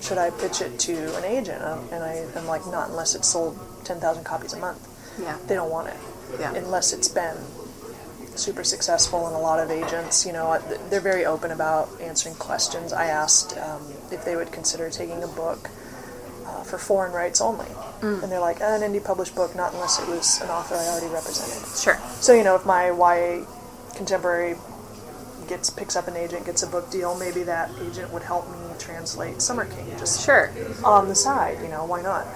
should I pitch it to an agent? And I'm like, not unless it's sold 10,000 copies a month. Yeah. They don't want it. Yeah. Unless it's been super successful, and a lot of agents, they're very open about answering questions. I asked if they would consider taking a book for foreign rights only. And they're like, an indie published book, not unless it was an author I already represented. Sure. So, if my YA contemporary picks up an agent, gets a book deal, maybe that agent would help me translate Summer King, just on the side, why not?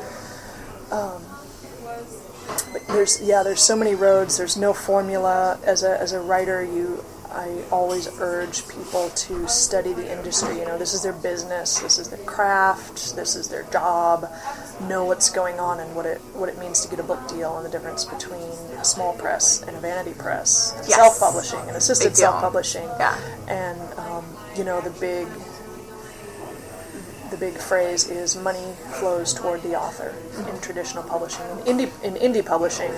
But there's so many roads. There's no formula. As a writer, I always urge people to study the industry. This is their business. This is their craft. This is their job. Know what's going on and what it means to get a book deal, and the difference between a small press and a vanity press, and self-publishing and assisted self-publishing. Yeah. And the the big phrase is money flows toward the author in traditional publishing. In indie publishing,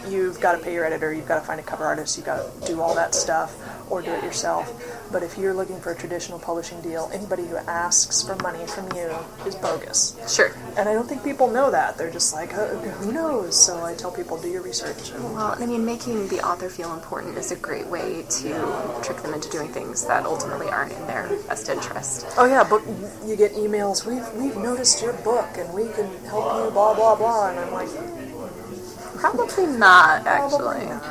you've got to pay your editor, you've got to find a cover artist, you've got to do all that stuff, or do it yourself. But if you're looking for a traditional publishing deal, anybody who asks for money from you is bogus. Sure. And I don't think people know that. They're just like, who knows? So I tell people, do your research. Well, I mean, making the author feel important is a great way to trick them into doing things that ultimately aren't in their best interest. Oh yeah, book. You get emails. We've noticed your book, and we can help you. Blah blah blah. And I'm like, Probably not, actually. probably not.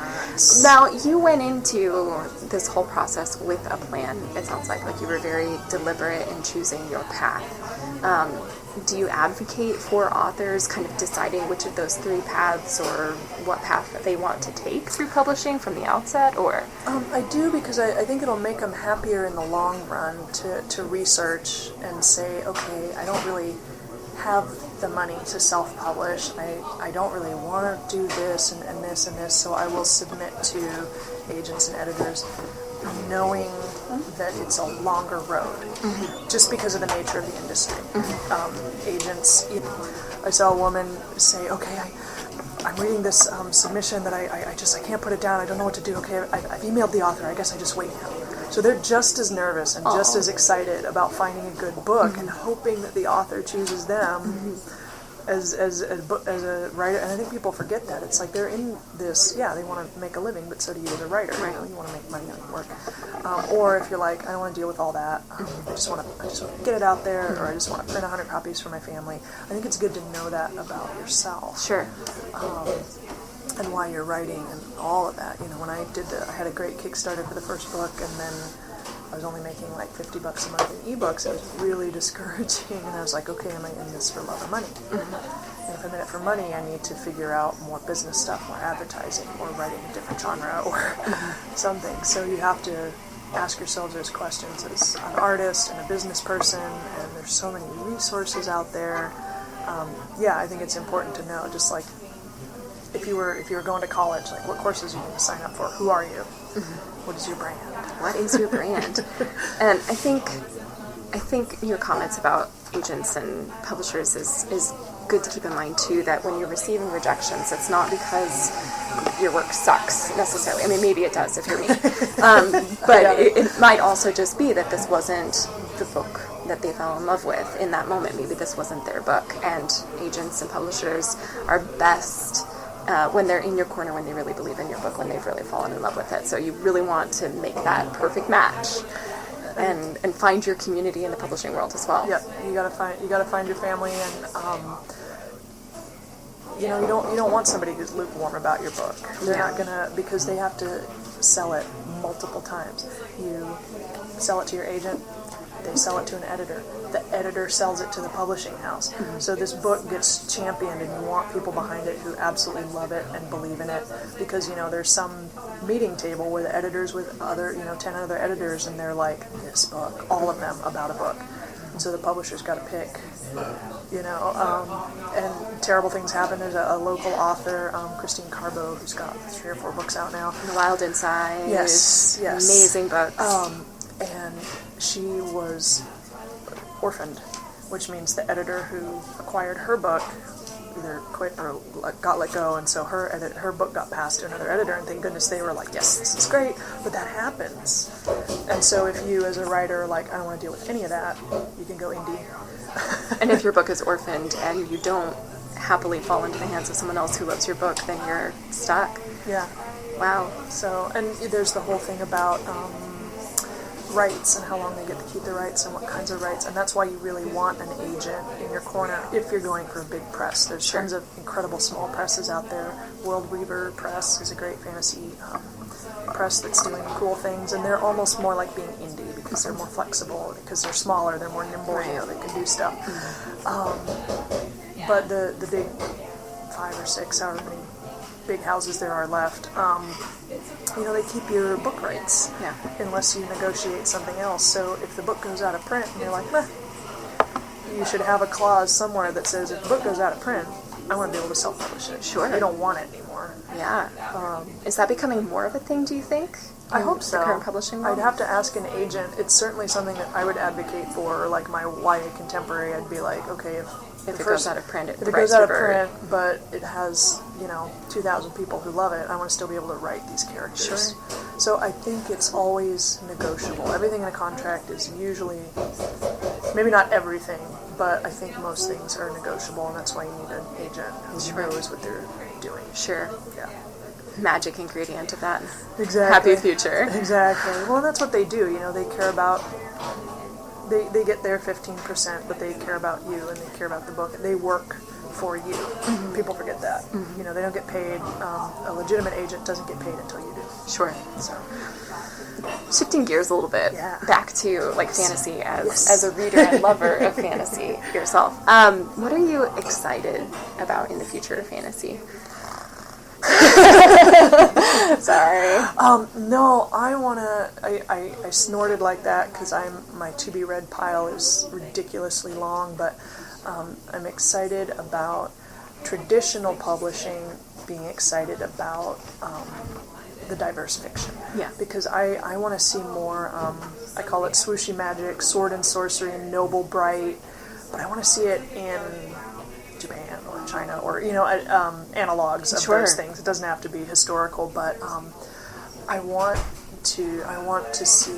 Now, you went into this whole process with a plan, it sounds like you were very deliberate in choosing your path. Do you advocate for authors kind of deciding which of those three paths or what path that they want to take through publishing from the outset, or? I do, because I think it'll make them happier in the long run to research and say, okay, I don't really have the money to self-publish. I don't really want to do this and this and this, so I will submit to agents and editors knowing that it's a longer road, just because of the nature of the industry. Agents, I saw a woman say, okay, I'm reading this submission that I can't put it down, I don't know what to do, okay, I've emailed the author, I guess I just wait now. So they're just as nervous and just as excited about finding a good book and hoping that the author chooses them as a writer. And I think people forget that. It's like they're in this, they want to make a living, but so do you as a writer. Right. You want to make money on your work. Or if you're like, I don't want to deal with all that. I just want to get it out there, or I just want to print 100 copies for my family. I think it's good to know that about yourself. Sure. And why you're writing and all of that. When I had a great Kickstarter for the first book, and then I was only making like $50 a month in ebooks. It was really discouraging, and I was like, okay, am I in this for love or money? And if I'm in it for money, I need to figure out more business stuff, more advertising, or writing a different genre, or something. So you have to ask yourselves those questions as an artist and a business person, and there's so many resources out there. I think it's important to know, just like if you were going to college, like what courses are you going to sign up for? Who are you? What is your brand? What is your brand? And I think your comments about agents and publishers is good to keep in mind too, that when you're receiving rejections, it's not because your work sucks necessarily. I mean, maybe it does if you're me. But it might also just be that this wasn't the book that they fell in love with in that moment. Maybe this wasn't their book. And agents and publishers are best when they're in your corner, when they really believe in your book, when they've really fallen in love with it. So you really want to make that perfect match and find your community in the publishing world as well. Yep, you gotta find your family, and you don't want somebody who's lukewarm about your book. They're not gonna, because they have to sell it multiple times. You sell it to your agent, they sell it to an editor. The editor sells it to the publishing house. So this book gets championed, and you want people behind it who absolutely love it and believe in it, because there's some meeting table where the editors with other 10 other editors, and they're like, this book, all of them about a book. So the publisher's got to pick, and terrible things happen. There's a local author, Christine Carbo, who's got 3 or 4 books out now. The Wild Inside. Yes. Amazing books. And she was orphaned, which means the editor who acquired her book either quit or got let go, and so her book got passed to another editor, and thank goodness they were like, yes, this is great, but that happens. And so if you as a writer are like, I don't want to deal with any of that, you can go indie. And if your book is orphaned and you don't happily fall into the hands of someone else who loves your book, then you're stuck. Yeah. Wow. So, and there's the whole thing about rights and how long they get to keep the rights and what kinds of rights, and that's why you really want an agent in your corner if you're going for a big press. There's tons of incredible small presses out there. World Weaver Press is a great fantasy press that's doing cool things, and they're almost more like being indie because they're more flexible, because they're smaller, they're more nimble, they can do stuff. But the big 5 or 6, however many big houses there are left, they keep your book rights unless you negotiate something else. So if the book goes out of print and you're like, meh, you should have a clause somewhere that says if the book goes out of print, I want to be able to self-publish it. Sure. You don't want it anymore. Yeah. Is that becoming more of a thing, do you think? I hope so. The current publishing world? I'd have to ask an agent. It's certainly something that I would advocate for. Or like my YA contemporary, I'd be like, okay, if it goes out of print, if it goes out of print, but it has 2,000 people who love it, I want to still be able to write these characters. Sure. So I think it's always negotiable. Everything in a contract is usually, maybe not everything, but I think most things are negotiable, and that's why you need an agent who knows what they're doing. Sure. Yeah. Magic ingredient of that Exactly. happy future. Exactly. Well, that's what they do. They care about. They get their 15%, but they care about you and they care about the book. They work for you. Mm-hmm. People forget that. Mm-hmm. They don't get paid. A legitimate agent doesn't get paid until you do. Sure. So, shifting gears a little bit, back to fantasy as a reader and lover of fantasy yourself. What are you excited about in the future of fantasy? Sorry. No, I snorted like that because my to-be-read pile is ridiculously long, but I'm excited about traditional publishing, being excited about the diverse fiction. Yeah. Because I want to see more, I call it swooshy magic, sword and sorcery, and noble bright, but I want to see it in Japan or China or analogs of those things. It doesn't have to be historical, but I want to see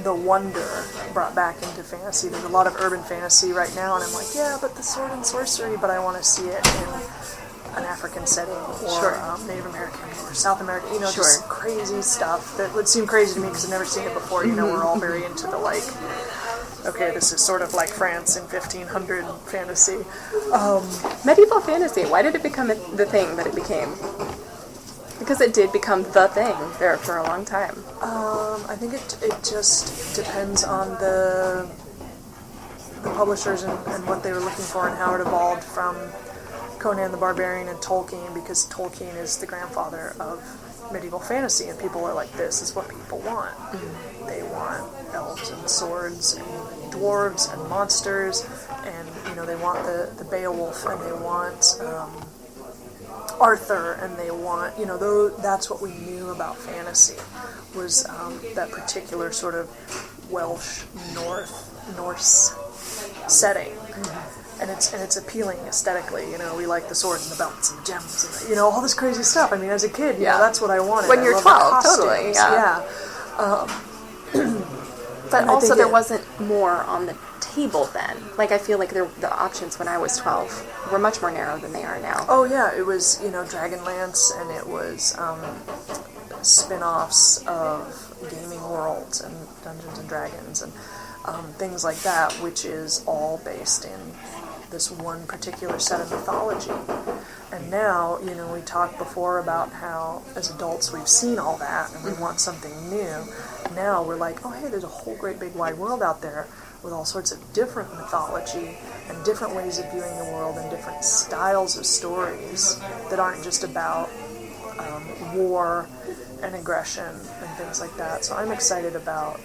the wonder brought back into fantasy. There's a lot of urban fantasy right now, and I'm like, yeah, but the sword and sorcery. But I want to see it in an African setting or Native American or South American. Just crazy stuff that would seem crazy to me because I've never seen it before. We're all very into the okay, this is sort of like France in 1500 fantasy. Medieval fantasy, why did it become the thing that it became? Because it did become the thing there for a long time. I think it just depends on the publishers and what they were looking for and how it evolved from Conan the Barbarian and Tolkien, because Tolkien is the grandfather of medieval fantasy, and people are like, this is what people want. Mm-hmm. They want elves and swords and dwarves and monsters, and they want the Beowulf, and they want Arthur, and they want that's what we knew about fantasy was that particular sort of Welsh Norse setting. Mm-hmm. And it's appealing aesthetically. We like the sword and the belts and the gems and all this crazy stuff. I mean, as a kid, that's what I wanted. When you're 12, totally, yeah. But also, there wasn't more on the table then. I feel like the options when I was 12 were much more narrow than they are now. Oh yeah, it was Dragonlance, and it was spin-offs of gaming worlds and Dungeons and Dragons and things like that, which is all based in this one particular set of mythology. And now, we talked before about how as adults we've seen all that and we want something new. Now we're like, oh hey, there's a whole great big wide world out there with all sorts of different mythology and different ways of viewing the world and different styles of stories that aren't just about war and aggression and things like that. So I'm excited about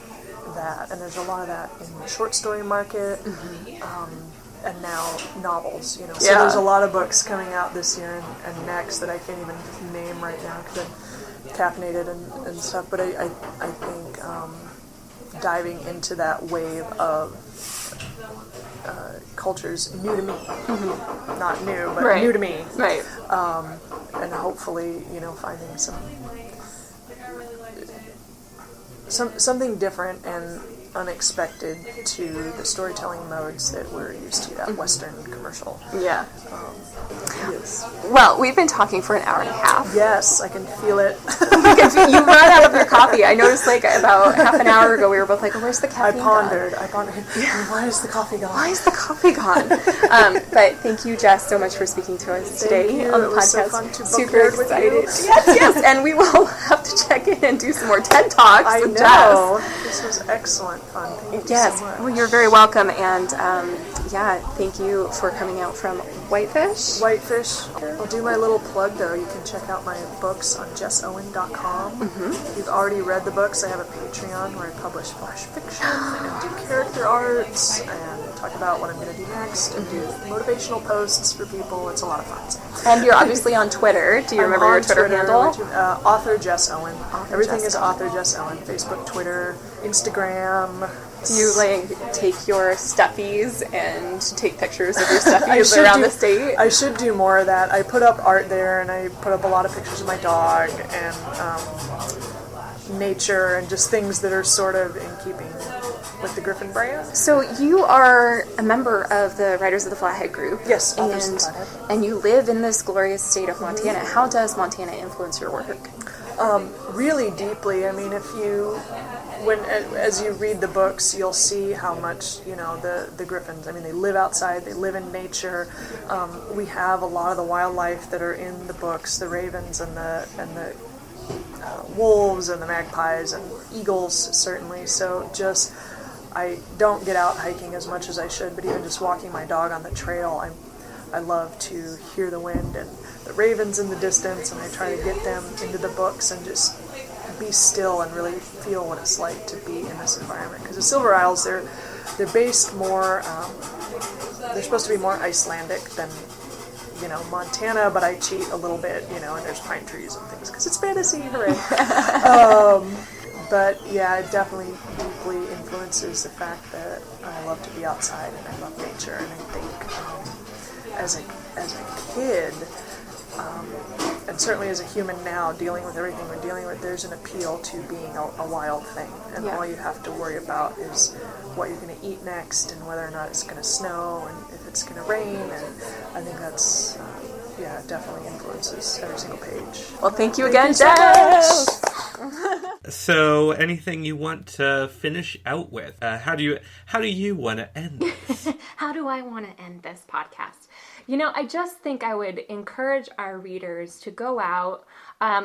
that, and there's a lot of that in the short story market. Mm-hmm. And now novels, So there's a lot of books coming out this year and next that I can't even name right now because I'm caffeinated and stuff. But I think diving into that wave of cultures new to me, mm-hmm. not new, but new to me, right? And hopefully, finding something different and unexpected to the storytelling modes that we're used to, that Western commercial. Yeah. Yes. Well, we've been talking for an hour and a half. Yes, I can feel it. Because you run out of your coffee. I noticed about half an hour ago we were both like, oh, where's the caffeine? I pondered. Why is the coffee gone? Why is the coffee gone? But thank you, Jess, so much for speaking to us today on the podcast. It was so fun to super excited. Yes, and we will have to check in and do some more TED Talks with Jess. This was excellent fun. Thank you so much. Well, you're very welcome, and yeah, thank you for coming out from Whitefish. Whitefish. I'll do my little plug, though. You can check out my books on jessowen.com. If you've already read the books, I have a Patreon where I publish flash fiction and do character arts and talk about what I'm going to do next and do motivational posts for people. It's a lot of fun. And you're obviously on Twitter. Do you remember your Twitter handle? Author Jess Owen. Everything is Author Jess Owen. Facebook, Twitter, Instagram. Do you take your stuffies and take pictures of your stuffies around the state? I should do more of that. I put up art there, and I put up a lot of pictures of my dog and nature and just things that are sort of in keeping with the Gryfon brand. So you are a member of the Writers of the Flathead group. Yes, Authors of the Flathead. And you live in this glorious state of Montana. How does Montana influence your work? Really deeply. I mean, as you read the books, you'll see how much, the Gryfons, I mean, they live outside, they live in nature. We have a lot of the wildlife that are in the books, the ravens and the wolves and the magpies and eagles, certainly. So I don't get out hiking as much as I should, but even just walking my dog on the trail, I love to hear the wind and the ravens in the distance, and I try to get them into the books and just be still and really feel what it's like to be in this environment. Because the Silver Isles, they're based more, they're supposed to be more Icelandic than, Montana, but I cheat a little bit, and there's pine trees and things, because it's fantasy, hooray. But yeah, it definitely deeply influences the fact that I love to be outside and I love nature, and I think as a kid, and certainly as a human now, dealing with everything we're dealing with, there's an appeal to being a wild thing, and all you have to worry about is what you're going to eat next, and whether or not it's going to snow, and if it's going to rain, and I think that's, definitely influences every single page. Well, thank you again, Jess! So, anything you want to finish out with? How do you want to end this? How do I want to end this podcast? I just think I would encourage our readers to go out.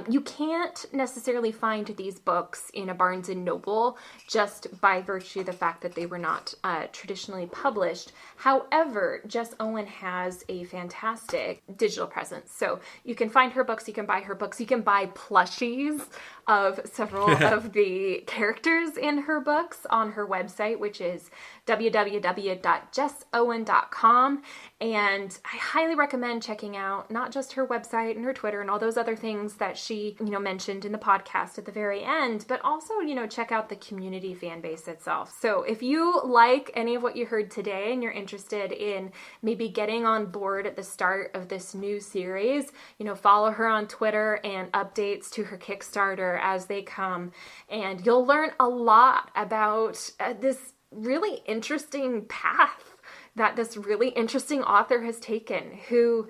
You can't necessarily find these books in a Barnes & Noble just by virtue of the fact that they were not traditionally published. However, Jess Owen has a fantastic digital presence. So you can find her books, you can buy her books, you can buy plushies of several of the characters in her books on her website, which is www.jessowen.com. And I highly recommend checking out not just her website and her Twitter and all those other things that she, mentioned in the podcast at the very end, but also, check out the community fan base itself. So if you like any of what you heard today and you're interested in maybe getting on board at the start of this new series, follow her on Twitter and updates to her Kickstarter as they come. And you'll learn a lot about this really interesting path that this really interesting author has taken, who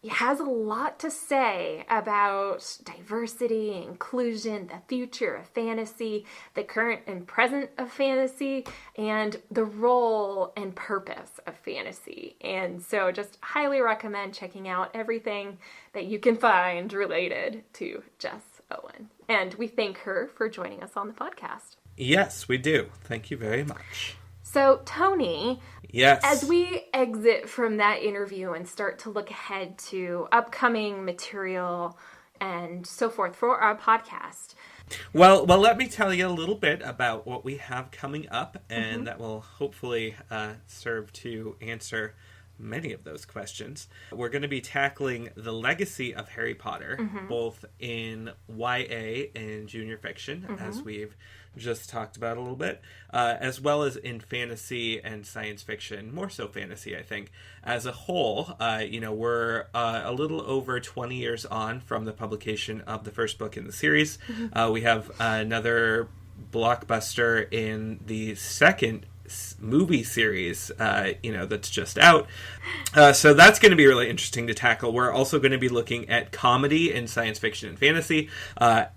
has a lot to say about diversity, inclusion, the future of fantasy, the current and present of fantasy, and the role and purpose of fantasy. And so just highly recommend checking out everything that you can find related to Jess Owen. And we thank her for joining us on the podcast. Yes, we do. Thank you very much. So, Tony, yes, as we exit from that interview and start to look ahead to upcoming material and so forth for our podcast. Well, let me tell you a little bit about what we have coming up, and that will hopefully serve to answer many of those questions. We're going to be tackling the legacy of Harry Potter, both in YA and junior fiction, as we've just talked about a little bit, as well as in fantasy and science fiction, more so fantasy, I think. As a whole, we're a little over 20 years on from the publication of the first book in the series. We have another blockbuster in the second movie series, that's just out. So that's going to be really interesting to tackle. We're also going to be looking at comedy in science fiction and fantasy,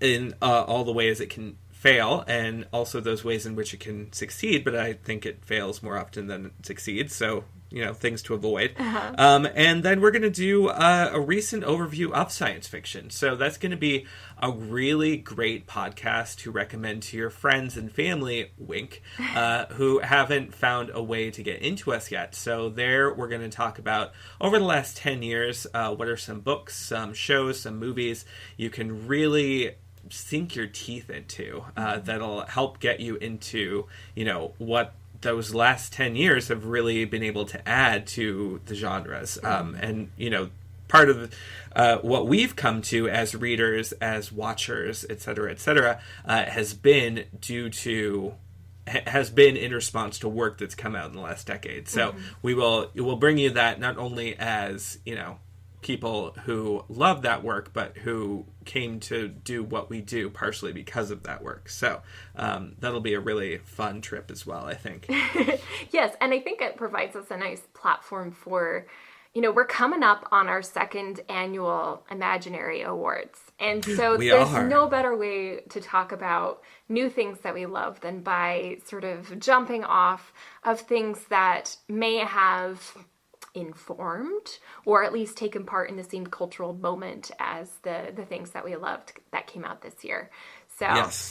in all the ways it can fail, and also those ways in which it can succeed, but I think it fails more often than it succeeds, so things to avoid. And then we're going to do a recent overview of science fiction. So that's going to be a really great podcast to recommend to your friends and family, wink, who haven't found a way to get into us yet. So there we're going to talk about, over the last 10 years, what are some books, some shows, some movies you can really sink your teeth into that'll help get you into, what those last 10 years have really been able to add to the genres. And, part of what we've come to as readers, as watchers, et cetera, has been in response to work that's come out in the last decade. So we'll bring you that not only as, people who love that work, but who came to do what we do partially because of that work. So that'll be a really fun trip as well, I think. Yes, and I think it provides us a nice platform for, we're coming up on our second annual Imaginary Awards. And so there's no better way to talk about new things that we love than by sort of jumping off of things that may have informed or at least taken part in the same cultural moment as the things that we loved that came out this year. So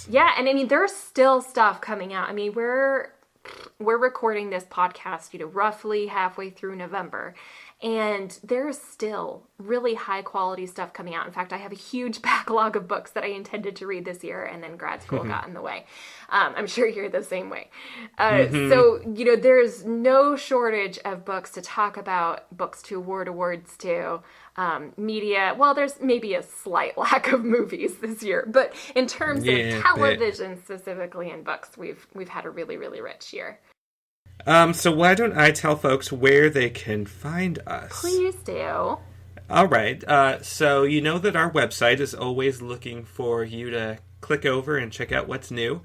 yeah, and I mean there's still stuff coming out. I mean we're recording this podcast, roughly halfway through November. And there's still really high quality stuff coming out. In fact, I have a huge backlog of books that I intended to read this year, and then grad school got in the way. I'm sure you're the same way. So, there's no shortage of books to talk about, books to award awards to, media. Well, there's maybe a slight lack of movies this year, but in terms of television specifically and books, we've had a really, really rich year. So why don't I tell folks where they can find us? Please do. All right. So you know that our website is always looking for you to click over and check out what's new.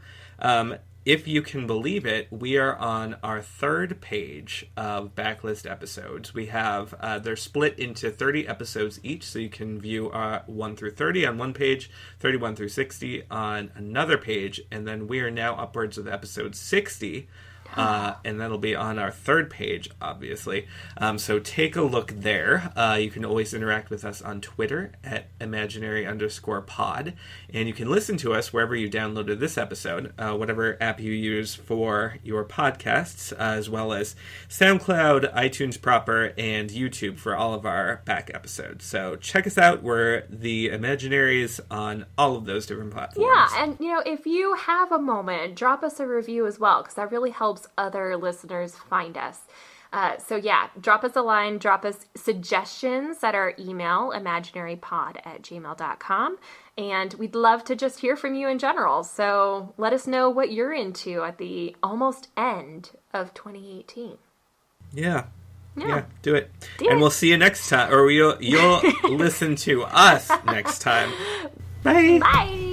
If you can believe it, we are on our third page of backlist episodes. We have, they're split into 30 episodes each, so you can view 1 through 30 on one page, 31 through 60 on another page, and then we are now upwards of episode 60. And that'll be on our third page, obviously. So take a look there. You can always interact with us on Twitter at imaginary_pod. And you can listen to us wherever you downloaded this episode, whatever app you use for your podcasts, as well as SoundCloud, iTunes proper, and YouTube for all of our back episodes. So check us out. We're the Imaginaries on all of those different platforms. Yeah, and if you have a moment, drop us a review as well, because that really helps other listeners find us. So yeah, drop us a line, drop us suggestions at our email, imaginarypod@gmail.com. And we'd love to just hear from you in general. So let us know what you're into at the almost end of 2018. Yeah, do it. And we'll see you next time, or you'll listen to us next time. Bye. Bye.